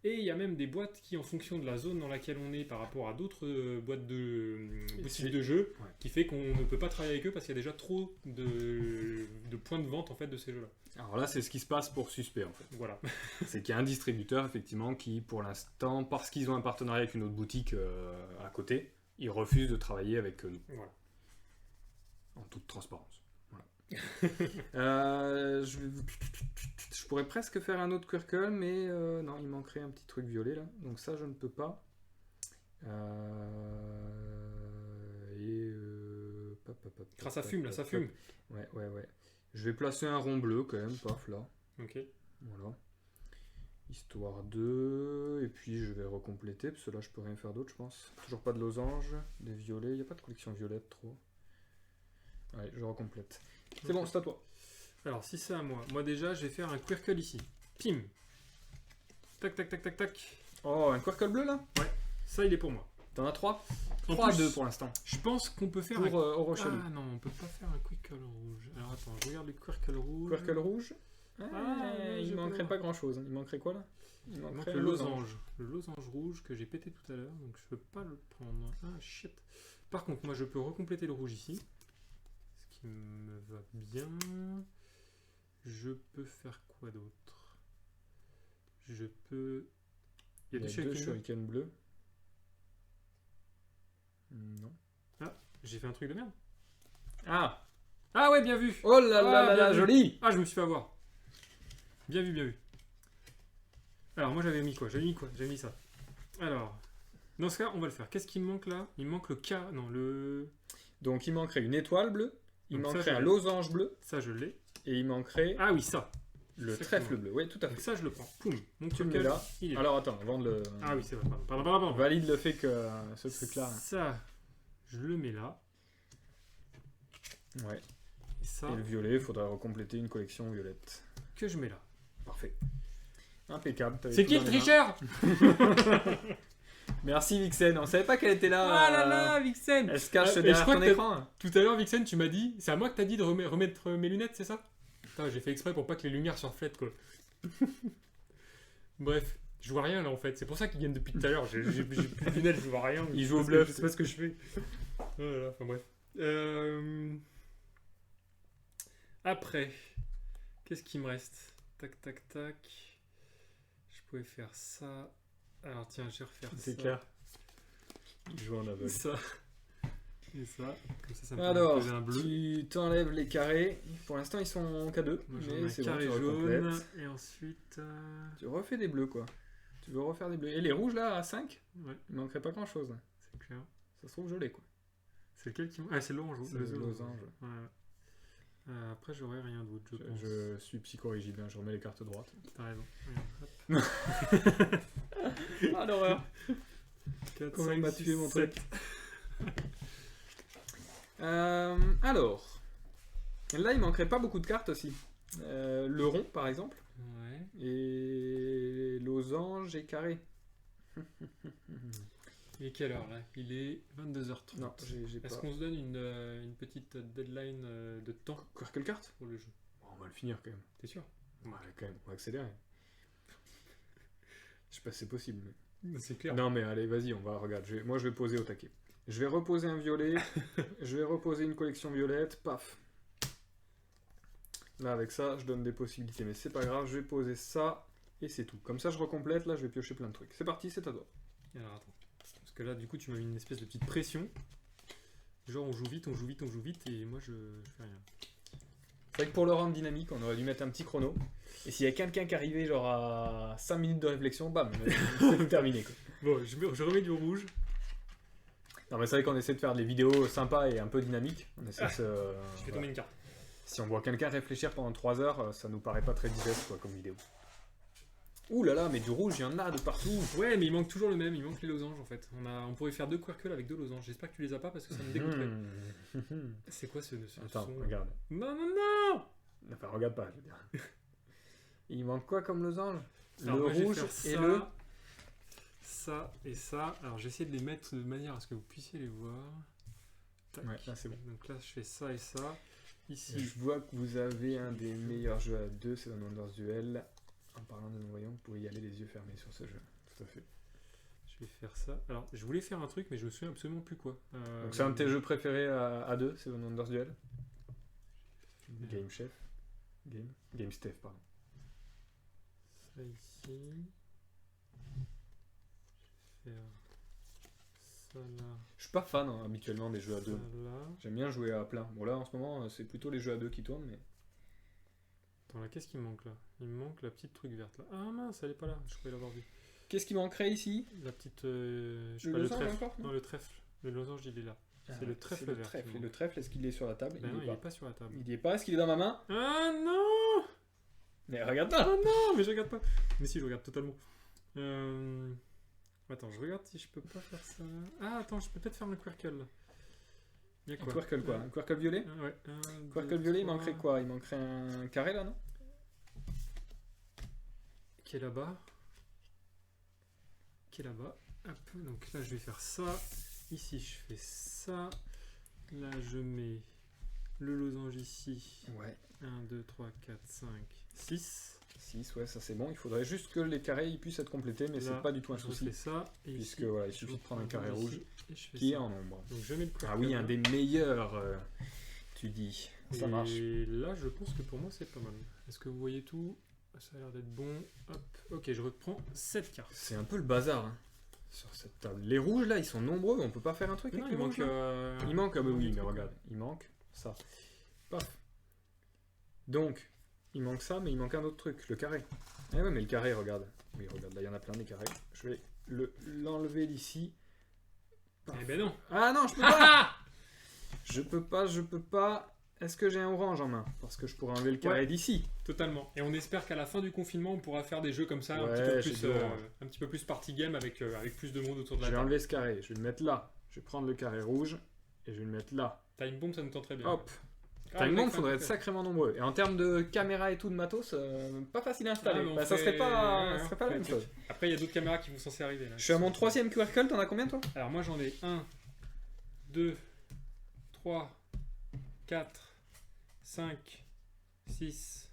Et il y a même des boîtes qui, en fonction de la zone dans laquelle on est par rapport à d'autres boîtes de boutiques de jeux, qui fait qu'on ne peut pas travailler avec eux parce qu'il y a déjà trop de points de vente en fait de ces jeux-là. Alors là, c'est ce qui se passe pour Suspect en fait. Voilà. C'est qu'il y a un distributeur effectivement qui, pour l'instant, parce qu'ils ont un partenariat avec une autre boutique à côté, ils refusent de travailler avec nous. Voilà. En toute transparence. Voilà. Je pourrais presque faire un autre Quirkle, mais non, il manquerait un petit truc violet là. Donc ça, je ne peux pas. Ça fume là, ça fume. Ouais. Je vais placer un rond bleu quand même, paf là. Ok. Voilà. Histoire de... Et puis je vais recompléter, parce que là je peux rien faire d'autre je pense. Toujours pas de losange, des violets, il n'y a pas de collection violette trop. Allez, je recomplète. C'est bon, c'est à toi. Alors si c'est à moi déjà je vais faire un Quirkle ici. Pim. Tac tac tac tac tac. Oh, un Quirkle bleu là? Ouais, ça il est pour moi. T'en as 3? 3 à 2 pour l'instant. Je pense qu'on peut faire pour Orochelu. Ah non, on peut pas faire un Quirkle rouge. Alors attends, je regarde le Quirkle rouge. Quirkle rouge? Il manquerait pas grand chose. Il manquerait quoi là? Il manquerait le losange. Le losange rouge que j'ai pété tout à l'heure, donc je peux pas le prendre. Ah shit. Par contre, moi je peux recompléter le rouge ici. Ce qui me va bien. Je peux faire quoi d'autre? Je peux... Il y a deux shurikens bleus. Non. Ah, j'ai fait un truc de merde. Ah ouais, bien vu. Oh là là là, joli. Ah, je me suis fait avoir. Bien vu. Alors, moi j'avais mis quoi? J'avais mis ça. Alors, dans ce cas, on va le faire. Qu'est-ce qui me manque là? Il me manque le K. Non, le... Donc, il manquerait une étoile bleue. Il donc manquerait un losange bleu. Ça, je l'ai. Et il manquerait... Ah oui, ça. Le trèfle bleu. Oui, tout à fait. Donc ça, je le prends. Poum. Donc, tu le mets là. Alors, attends, avant de le... Ah oui, c'est vrai. Pardon. Valide le fait que ce truc-là... Ça, je le mets là. Ouais. Et ça... Et le violet, il faudra recompléter une collection violette. Que je mets là. Parfait. Impeccable. C'est qui le tricheur? Merci Vixen, on savait pas qu'elle était là. Ah là là, Vixen. Elle se cache derrière ton écran. Tout à l'heure, Vixen, tu m'as dit... C'est à moi que t'as dit de remettre mes lunettes, c'est ça? Putain, j'ai fait exprès pour pas que les lumières se reflètent, quoi. Bref, je vois rien là en fait. C'est pour ça qu'ils viennent depuis tout à l'heure. J'ai plus de lunettes, je vois rien. Ils jouent au bluff. Je sais pas ce que je fais. Voilà, enfin bref. Après, qu'est-ce qui me reste? Tac. Je pouvais faire ça. Alors tiens, je vais refaire ça. C'est clair. Ils jouent en aveugle. Ça. Et ça. Comme ça me alors, poser un bleu. Tu t'enlèves les carrés. Pour l'instant, ils sont en K2. Moi, mais c'est carré bon, tu jaune. recomplètes. Et ensuite... Tu refais des bleus, quoi. Tu veux refaire des bleus. Et les rouges, là, à 5, ouais. il manquerait pas grand-chose. C'est clair. Ça se trouve gelé, quoi. C'est lequel qui... Ah, c'est l'orange. C'est le losange. Ouais. Après, j'aurais rien d'autre, je pense. Je suis psychorigide, hein. Je remets les cartes droites. T'as raison. Ah, l'horreur. 4, Comment 5, il m'a 6, tué mon 7. truc. Alors, là, il manquerait pas beaucoup de cartes aussi. Le rond, par exemple. Ouais. Et losange et carré. Il est quelle heure là? Il est 22h30. Non, j'ai pas. Est-ce qu'on se donne une petite deadline de temps Quelle carte pour le jeu? Bon, on va le finir quand même. T'es sûr? Ouais, quand même, on va accélérer. Je sais pas si c'est possible. Mais... C'est clair. Non, mais allez, vas-y, on va regarder. Moi, je vais poser au taquet. Je vais reposer un violet. Je vais reposer une collection violette. Paf. Là, avec ça, je donne des possibilités. Mais c'est pas grave, je vais poser ça. Et c'est tout. Comme ça, je recomplète. Là, je vais piocher plein de trucs. C'est parti, c'est à toi. Alors, attends. Parce que là, du coup, tu m'as mis une espèce de petite pression. Genre, on joue vite. Et moi, je fais rien. C'est vrai que pour le rendre dynamique, on aurait dû mettre un petit chrono. Et s'il y a quelqu'un qui arrivait genre à 5 minutes de réflexion, bam, c'est terminé, quoi. Bon, je remets du rouge. Non, mais c'est vrai qu'on essaie de faire des vidéos sympas et un peu dynamiques. On essaie de se... Je fais tomber une carte. Si on voit quelqu'un réfléchir pendant 3 heures, ça nous paraît pas très digeste, quoi, comme vidéo. Ouh là là, mais du rouge, il y en a de partout. Ouais, mais il manque toujours le même, il manque les losanges en fait. On pourrait faire 2 quirkles avec 2 losanges. J'espère que tu les as pas parce que ça me dégoûterait. C'est quoi ce Attends, son regarde. Non, non, non. Enfin, regarde pas, je veux dire. Il manque quoi comme losange? Alors, le moi, rouge et ça, le... Ça et ça. Alors j'essaie de les mettre de manière à ce que vous puissiez les voir. Tac. Ouais, là c'est bon. Donc là je fais ça et ça. Ici. Je vois que vous avez un des meilleurs jeux à 2, c'est Seven Wonders Duel. En parlant de non-voyants, vous pouvez y aller les yeux fermés sur ce jeu. Tout à fait. Je vais faire ça. Alors je voulais faire un truc mais je me souviens absolument plus quoi. Donc c'est un de tes jeux préférés à 2, c'est Seven Wonders Duel. Game Chef. Game Stef, pardon. Ça ici. Je vais faire ça là. Je suis pas fan hein, habituellement des jeux à 2. Là. J'aime bien jouer à plein. Bon là en ce moment c'est plutôt les jeux à 2 qui tournent mais... Attends là qu'est-ce qui me manque là? Il me manque la petite truc verte là. Ah mince elle est pas là, je croyais l'avoir vu. Qu'est-ce qui manquerait ici? La petite... je sais le pas, le losange trèfle. encore, non, le trèfle. Le losange il est là. C'est le trèfle le vert. trèfle. Et le trèfle, est-ce qu'il est sur la table? Ben non, il est pas sur la table. Il y est pas, est-ce qu'il est dans ma main? Ah non! Mais regarde pas! Ah non, mais je regarde pas. Mais si, je regarde totalement. Attends, je regarde si je peux pas faire ça. Ah, attends, je peux peut-être faire le quirkle. Il y a quoi? Un quirkle quoi? Un quirkle violet? Ouais. Quirkle violet, il manquerait quoi? Il manquerait un carré là, non? Qui est là-bas. Hop, donc là je vais faire ça. Ici je fais ça. Là je mets le losange ici. Ouais. 1, 2, 3, 4, 5, 6. 6, ouais, ça c'est bon. Il faudrait juste que les carrés ils puissent être complétés, mais c'est pas du tout un souci. Je fais ça. Et puisque ici, voilà, il suffit de prendre un carré rouge qui qui est en ombre. Donc je mets le quirkle. Ah oui, un des meilleurs, tu dis. Ça marche. Et là je pense que pour moi c'est pas mal. Est-ce que vous voyez tout? Ça a l'air d'être bon. Hop. Ok, je reprends 7 cartes. C'est un peu le bazar hein, sur cette table. Les rouges là, ils sont nombreux. On peut pas faire un truc Non, avec les rouges, là il manque, ah bah oui, mais regarde, il manque ça. Paf. Donc, il manque ça, mais il manque un autre truc, le carré. Ah ouais, mais le carré, regarde. Oui, regarde, là il y en a plein des carrés. Je vais l'enlever d'ici. Eh ben non. Ah non, je peux pas. Je peux pas. Est-ce que j'ai un orange en main? Parce que je pourrais enlever le carré d'ici. Totalement. Et on espère qu'à la fin du confinement, on pourra faire des jeux comme ça, Ouais, un petit peu plus party game avec plus de monde autour de la Je vais table. enlever ce carré, je vais le mettre là. Je vais prendre le carré rouge et je vais le mettre là. Time Bomb, ça nous tente très bien. Hop. Time Bomb, faudrait être sacrément nombreux. Et en termes de caméra et tout de matos, pas facile à installer. Ah, ça serait pas la même chose. Après, il y a d'autres caméras qui vont censées arriver. Là, je suis à mon 3ème quirkle, t'en as combien toi? Alors moi j'en ai 1, 2, 3, 4, 5, 6,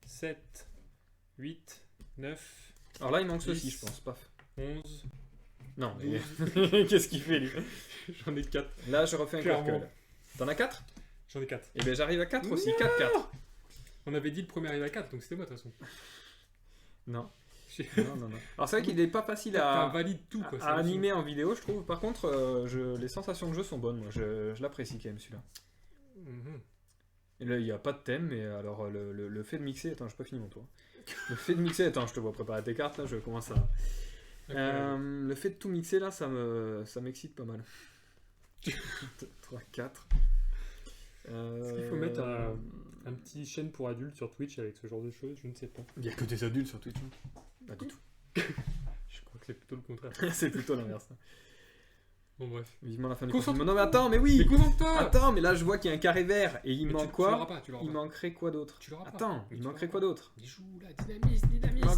7, 8, 9. Alors là, il manque 10, ceci, je pense. Paf. 11. Non, mais qu'est-ce qu'il fait lui? J'en ai 4. Là, je refais un Clairement. quirkle. T'en as 4? J'en ai 4. Et ben j'arrive à 4 aussi. 4. On avait dit le premier arrive à 4, donc c'était moi de toute façon. Non. Non. Alors c'est vrai qu'il n'est pas facile à tout, quoi, à animer en vidéo, je trouve. Par contre, les sensations de jeu sont bonnes. Moi, je l'apprécie quand même celui-là. Et là, il n'y a pas de thème, mais alors le fait de mixer... Attends, je n'ai pas fini mon tour. Le fait de mixer... Attends, je te vois préparer tes cartes, là, je commence à... le fait de tout mixer, là, ça m'excite pas mal. 3, 4... Est-ce qu'il faut mettre un petit chaîne pour adultes sur Twitch avec ce genre de choses? Je ne sais pas. Il n'y a que des adultes sur Twitch. Hein. Pas du tout. Je crois que c'est plutôt le contraire. C'est plutôt l'inverse. Bon bref. Vivement la fin du confinement. Non mais attends, mais oui. Attends, mais là je vois qu'il y a un carré vert et il manque quoi? Il manquerait quoi d'autre? Attends, il manquerait quoi d'autre? Il joue là, dynamisme.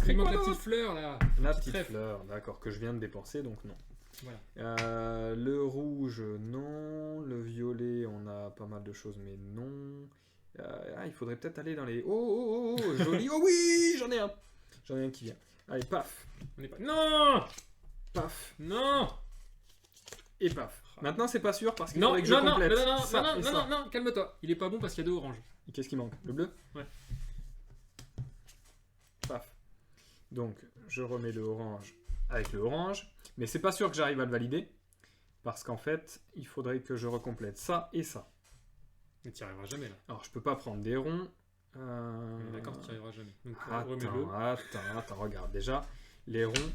Il manque la petite fleur là. La petite fleur, d'accord, que je viens de dépenser, donc non. Voilà. Le rouge, non. Le violet, on a pas mal de choses, mais non. Il faudrait peut-être aller dans les... Oh, joli. Oh oui, j'en ai un. J'en ai un qui vient. Allez, paf. Non. Paf. Non. Et paf. Maintenant, c'est pas sûr parce qu'il faudrait que je complète. Non, calme-toi. Il est pas bon parce qu'il y a 2 oranges. Et qu'est-ce qui manque? Le bleu? Ouais. Paf. Donc, je remets le orange avec le orange. Mais c'est pas sûr que j'arrive à le valider. Parce qu'en fait, il faudrait que je recomplète ça et ça. Mais tu n'y arriveras jamais là. Alors, je peux pas prendre des ronds. D'accord, tu n'y arriveras jamais. Donc, attends, regarde. Déjà, les ronds...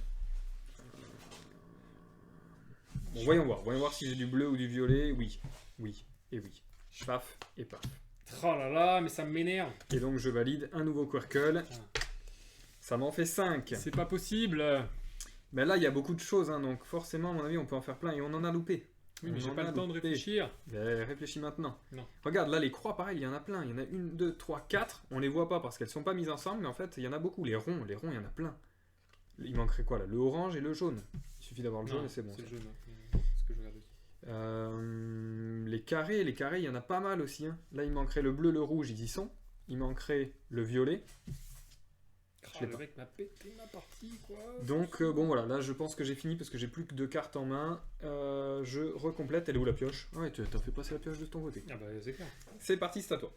Bon, voyons voir si j'ai du bleu ou du violet. Oui, et oui. Paf et paf. Oh là là, mais ça m'énerve. Et donc je valide un nouveau quirkle. Ça m'en fait 5. C'est pas possible. Mais là, il y a beaucoup de choses, hein, donc forcément, à mon avis, on peut en faire plein. Et on en a loupé. Oui, mais j'ai pas le temps de réfléchir. Mais réfléchis maintenant. Non. Regarde, là, les croix, pareil, il y en a plein. Il y en a 1, 2, 3, 4. On les voit pas parce qu'elles sont pas mises ensemble, mais en fait, il y en a beaucoup. Les ronds, il y en a plein. Il manquerait quoi, là? Le orange et le jaune. Il suffit d'avoir le jaune et c'est bon. C'est le jaune, hein. Ce que je regarde aussi. Les carrés, il y en a pas mal aussi. Hein. Là, il manquerait le bleu, le rouge, ils y sont. Il manquerait le violet. Le mec m'a pété ma partie, quoi. Donc, bon, voilà. Là, je pense que j'ai fini parce que j'ai plus que 2 cartes en main. Je recomplète. Elle est où la pioche? Ah ouais, t'as fait passer la pioche de ton côté. Ah bah, c'est clair. C'est parti, c'est à toi.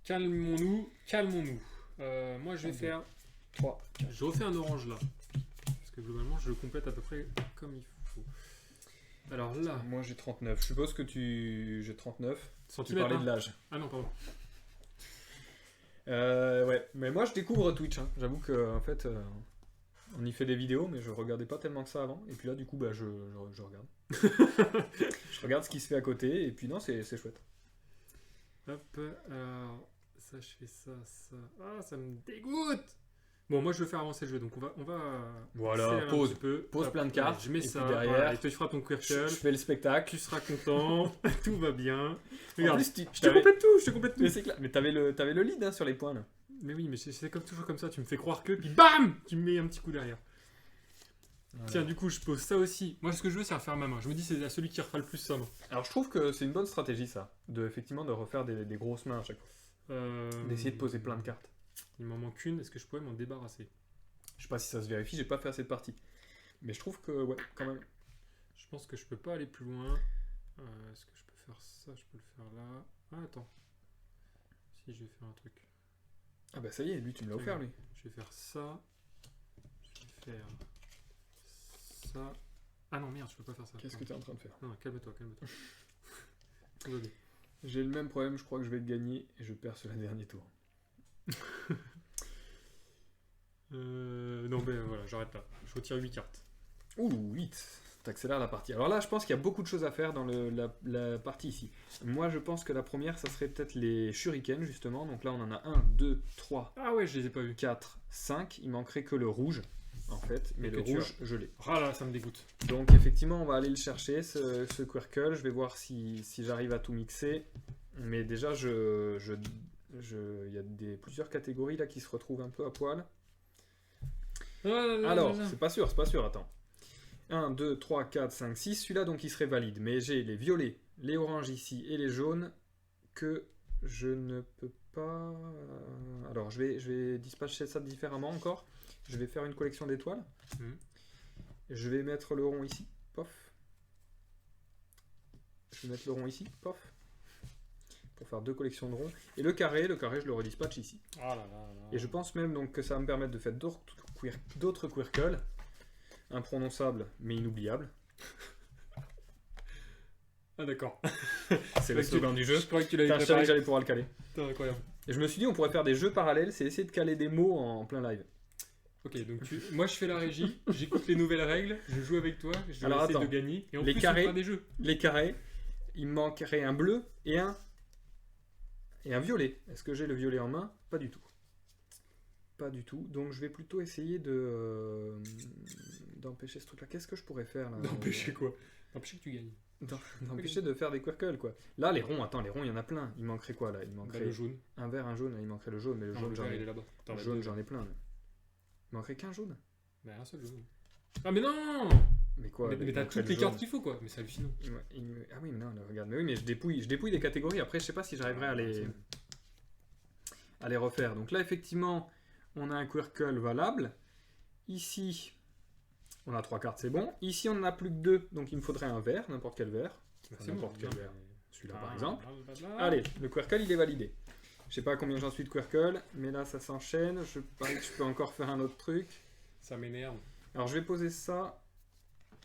Calmons-nous. Moi, je vais faire 3. Je refais un orange là. Parce que globalement, je le complète à peu près comme il faut. Alors là. Moi, j'ai 39. Je suppose que j'ai 39. Tu parlais de l'âge. Ah non, pardon. Ouais, mais moi je découvre Twitch. Hein. J'avoue que en fait, on y fait des vidéos, mais je regardais pas tellement que ça avant. Et puis là, du coup, bah, je regarde. Je regarde ce qui se fait à côté, et puis non, c'est chouette. Hop, alors ça, je fais ça. Ah, ça me dégoûte. Bon, moi je veux faire avancer le jeu, donc on va voilà, pose hop, plein de cartes, je mets ça derrière, voilà, et toi tu feras ton quirkle, je fais le spectacle, tu seras content, tout va bien. Regarde, je te complète tout, Mais c'est clair, mais t'avais le lead hein, sur les points là. Mais oui, mais c'est comme toujours comme ça, tu me fais croire que, puis BAM, tu me mets un petit coup derrière. Voilà. Tiens, du coup, je pose ça aussi. Moi, ce que je veux, c'est refaire ma main. Je me dis, c'est à celui qui refera le plus sa main. Alors, je trouve que c'est une bonne stratégie, ça, effectivement, de refaire des grosses mains à chaque fois. D'essayer de poser plein de cartes. Il m'en manque une, est-ce que je pourrais m'en débarrasser? Je sais pas si ça se vérifie, j'ai pas fait assez de parties. Mais je trouve que, ouais, quand même. Je pense que je peux pas aller plus loin. Est-ce que je peux faire ça? Je peux le faire là. Ah, attends. Si, je vais faire un truc. Ah bah ça y est, lui, tu me l'as offert, lui. Je vais faire ça. Je vais faire ça. Ah non, merde, je peux pas faire ça. Qu'est-ce que tu es en train de faire? Non, calme-toi. Tout va bien. J'ai le même problème, je crois que je vais gagner et je perds sur le dernier tour. Non, mais voilà, j'arrête là. Je retire 8 cartes. Ouh, 8. T'accélères la partie. Alors là, je pense qu'il y a beaucoup de choses à faire dans la partie ici. Moi, je pense que la première, ça serait peut-être les shurikens, justement. Donc là, on en a 1, 2, 3. Ah ouais, je les ai pas vus. 4, 5. Il manquerait que le rouge, en fait. Mais le rouge, je l'ai. Ah là, ça me dégoûte. Donc effectivement, on va aller le chercher, ce quirkle. Je vais voir si j'arrive à tout mixer. Mais déjà, il y a plusieurs catégories là qui se retrouvent un peu à poil. Alors, c'est pas sûr, attends. 1, 2, 3, 4, 5, 6. Celui-là, donc, il serait valide. Mais j'ai les violets, les oranges ici et les jaunes que je ne peux pas... Alors, je vais dispatcher ça différemment encore. Je vais faire une collection d'étoiles. Je vais mettre le rond ici. Pof. Je vais mettre le rond ici. Pof. Pour faire 2 collections de ronds. Et le carré, je le redispatche ici. Oh là là. Et je pense même donc que ça va me permettre de faire d'autres quirkles. Imprononçables, mais inoubliables. Ah d'accord. C'est le slogan du jeu. Je croyais que tu l'avais préparé. Je savais que j'allais pouvoir le caler. C'est incroyable. Et je me suis dit, on pourrait faire des jeux parallèles, c'est essayer de caler des mots en plein live. Ok, donc moi je fais la régie, j'écoute les nouvelles règles, je joue avec toi, je vais essayer de gagner, et en plus on fera des jeux. Les carrés, il me manquerait un bleu et un violet. Est-ce que j'ai le violet en main? Pas du tout. Pas du tout. Donc je vais plutôt essayer d'empêcher ce truc-là. Qu'est-ce que je pourrais faire là? D'empêcher quoi? D'empêcher que tu gagnes. D'empêcher de faire des quirkles quoi. Là les ronds, attends, les ronds il y en a plein. Il manquerait quoi là? Il manquerait le jaune. Un vert, un jaune, il manquerait le jaune, mais le jaune j'en ai. Il est là-bas. Le jaune j'en ai plein. Là. Il manquerait qu'un jaune. Bah un seul jaune. Ah mais non! Mais quoi? Mais t'as toutes les cartes qu'il faut quoi, mais c'est hallucinant. Ah oui mais non, regarde. Mais oui mais je dépouille des catégories. Après je sais pas si j'arriverai à les refaire. Donc là effectivement on a un quirkle valable. Ici on a 3 cartes, c'est bon. Ici on en a plus que 2, donc il me faudrait un vert, n'importe quel vert. N'importe quel vert. Celui-là par exemple. Allez, le quirkle il est validé. Je sais pas combien j'en suis de quirkle, mais là ça s'enchaîne. Je parie que je peux encore faire un autre truc. Ça m'énerve. Alors je vais poser ça.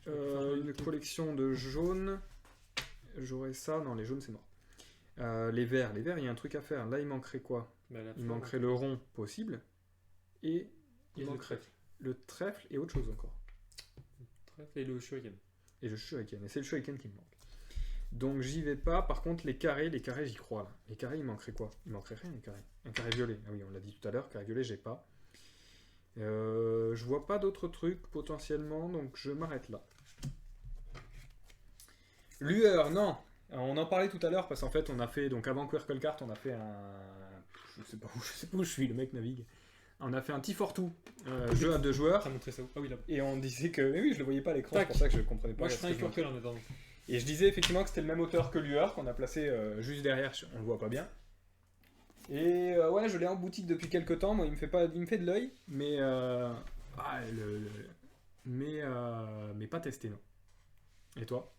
Une collection de jaunes. J'aurai ça. Non, les jaunes c'est mort. Les verts, il y a un truc à faire. Là il manquerait quoi? Il manquerait le rond possible. Et il manquerait le trèfle et autre chose encore. Et le shuriken. Et le shuriken. Et c'est le shuriken qui me manque. Donc j'y vais pas. Par contre les carrés j'y crois là. Les carrés il manquerait quoi? Il manquerait rien les carrés. Un carré violet. Ah oui on l'a dit tout à l'heure. Carré violet j'ai pas. Je vois pas d'autres trucs potentiellement, donc je m'arrête là. Lueur, non. On en parlait tout à l'heure parce qu'en fait on a fait, donc avant Quirkle Cart, on a fait un... Je sais pas où je suis, le mec navigue. On a fait un T42, jeu à 2 joueurs. T'as montré ça où? Ah oui, là. Et on disait que... Mais oui, je le voyais pas à l'écran, c'est pour ça que je comprenais pas. Moi je ferai un Quirkle en attendant. Et je disais effectivement que c'était le même auteur que Lueur, qu'on a placé juste derrière, on le voit pas bien. Et ouais, je l'ai en boutique depuis quelques temps, moi il me fait de l'œil, mais... mais pas testé, non. Et toi?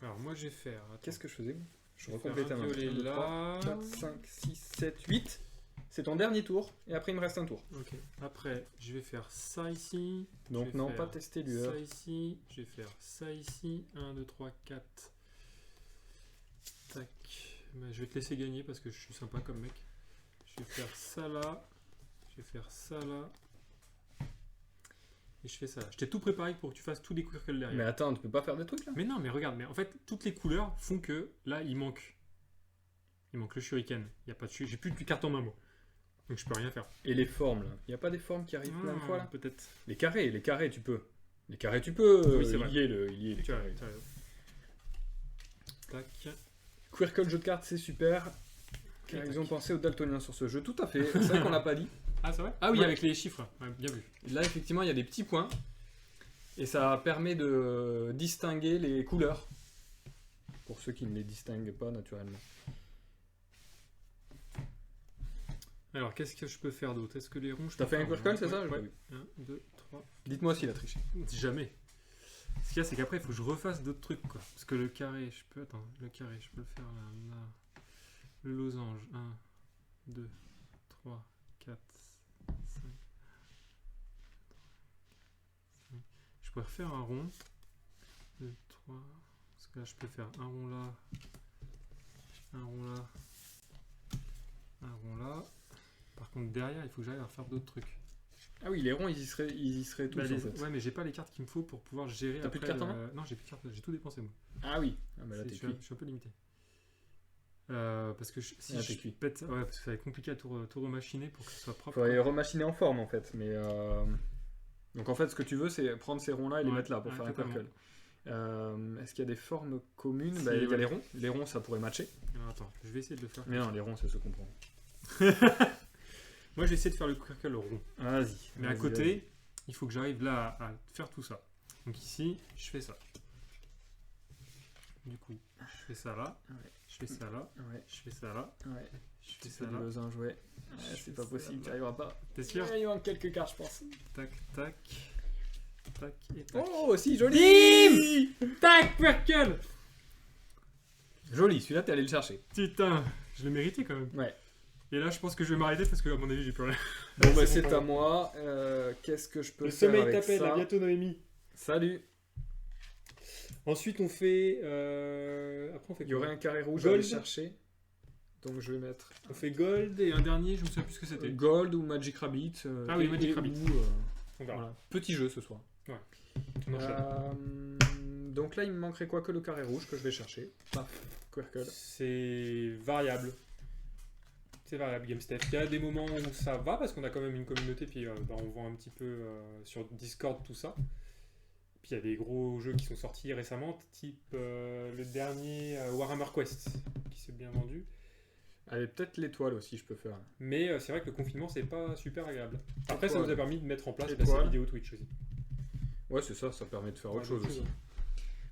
Alors moi je vais faire... Qu'est-ce que je faisais? Je vais recomplète faire un violet 1, 2, 3, là. 4, 5, 6, 7, 8. C'est ton dernier tour, et après il me reste un tour. Ok. Après, je vais faire ça ici. Donc non, pas tester Lueur. Ça ici. Je vais faire ça ici. 1, 2, 3, 4. Tac. Bah, je vais te laisser gagner parce que je suis sympa comme mec. Je vais faire ça là. Je vais faire ça là. Et je fais ça là. Je t'ai tout préparé pour que tu fasses tous les Quirkle derrière. Mais attends, tu peux pas faire des trucs là? Mais non, mais regarde, mais en fait, toutes les couleurs font que là, il manque le shuriken. Il y a pas de j'ai plus de carte en main, moi. Donc je peux rien faire. Et les formes là? Il n'y a pas des formes qui arrivent plein de fois là? Peut-être. Les carrés, tu peux. Les carrés, tu peux. Oui, c'est vrai. Il y est, les carrés. Tac. Quirkle jeu de cartes, c'est super. Car ils ont pensé aux daltoniens sur ce jeu, tout à fait. C'est vrai qu'on l'a pas dit. Ah, c'est vrai? Ah oui, ouais. Avec les chiffres. Ouais, bien vu. Là, effectivement, il y a des petits points. Et ça permet de distinguer les couleurs. Pour ceux qui ne les distinguent pas naturellement. Alors, qu'est-ce que je peux faire d'autre? Est-ce que les ronds... T'as fait un Quirkle, c'est ça? Ouais. 1, 2, 3... Dites-moi s'il a triché. Jamais. Ce qu'il y a, c'est qu'après, il faut que je refasse d'autres trucs, quoi. Parce que le carré, je peux... Attends, le carré, je peux le faire là. Le losange. 1, 2, 3, 4, 5... Je pourrais refaire un rond. 2, 3... Parce que là, je peux faire un rond là. Un rond là. Un rond là. Par contre, derrière, il faut que j'aille à refaire d'autres trucs. Ah oui, les ronds, ils y seraient tous, en fait. Ouais, mais j'ai pas les cartes qu'il me faut pour pouvoir gérer. T'as plus de cartes en main? Non, j'ai plus de cartes, j'ai tout dépensé, moi. Ah oui, bah là, je suis un peu limité. Parce que si je pète... Ouais, parce que ça va être compliqué à tout remachiner pour que ce soit propre. Faudrait remachiner en forme, en fait. Mais donc, en fait, ce que tu veux, c'est prendre ces ronds-là et les mettre là pour faire un Quirkle. Est-ce qu'il y a des formes communes? Il y a les ronds. Les ronds, ça pourrait matcher. Alors, attends, je vais essayer de le faire. Mais non, les ronds, ça se comprend. Moi, je vais essayer de faire le Quirkle rond. Vas-y. Mais à côté, il faut que j'arrive là à faire tout ça. Donc ici, je fais ça. Du coup, je fais ça là. Ouais. Je fais ça là. Ouais. Je fais ça là. Ouais. Je fais ça là. Losange, ouais. C'est pas possible, tu n'y arriveras pas. T'es sûr? Il manque quelques cartes, je pense. Tac, tac. Tac et tac. Oh, si joli! Tac, Quirkle! Joli, celui-là, t'es allé le chercher. Putain, je l'ai mérité quand même. Ouais. Et là, je pense que je vais m'arrêter parce que, à mon avis, j'ai plus rien. Bon, bah, c'est à moi. Qu'est-ce que je peux faire avec ça? Le sommeil t'appelle, à bientôt, Noémie. Salut. Ensuite, on fait. Après, on fait. Il y aurait un carré rouge à Gold. aller chercher. Donc, je vais mettre. On fait Gold et un dernier, je me souviens plus ce que c'était. Gold ou Magic Rabbit. Ah oui, Magic Rabbit. On verra. Voilà. Petit jeu ce soir. Ouais. On enchaîne. Donc là, il me manquerait quoi que le carré rouge que je vais chercher. Quirkle. C'est variable. C'est variable, GameStep. Il y a des moments où ça va parce qu'on a quand même une communauté, puis on voit un petit peu sur Discord tout ça. Puis il y a des gros jeux qui sont sortis récemment, type le dernier Warhammer Quest, qui s'est bien vendu. Allez, peut-être l'étoile aussi, je peux faire. Mais c'est vrai que le confinement, c'est pas super agréable. Après, ça nous a permis de mettre en place ces vidéos Twitch aussi. Ouais, c'est ça, ça permet de faire autre chose aussi.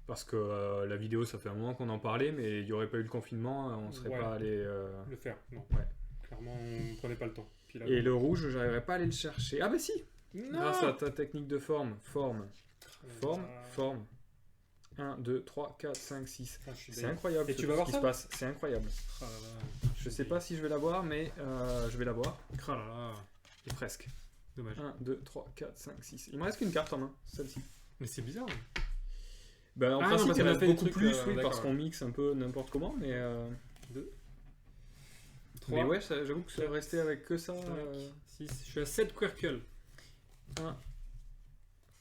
Parce que la vidéo, ça fait un moment qu'on en parlait, mais il n'y aurait pas eu le confinement, on serait pas allé... le faire, non. Ouais. Clairement, on prenait pas le temps. Puis là, et le rouge, j'arriverais pas à aller le chercher. Ah bah si! Non. Grâce à ta technique de forme. Forme. 1, 2, 3, 4, 5, 6. C'est incroyable. Et tu vas voir ce qui se passe. C'est incroyable. Je sais pas si je vais l'avoir, mais je vais l'avoir. Et presque. Dommage. 1, 2, 3, 4, 5, 6. Il me reste qu'une carte en main, celle-ci. Mais c'est bizarre. Bah, en principe, il reste beaucoup plus, oui, parce parce qu'on mixe un peu n'importe comment, mais... 2, 3... Mais ouais, j'avoue que ça restait avec que ça... 6, je suis à 7 Quirkle. 1,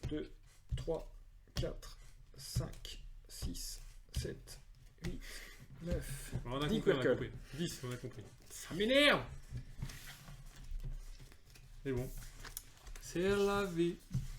2, 3, 4, 5, 6, 7, 8, 9. On a 10 compris, on a Quirkle. compris. 10, on a compris. Ça m'énerve. Mais bon. C'est la vie.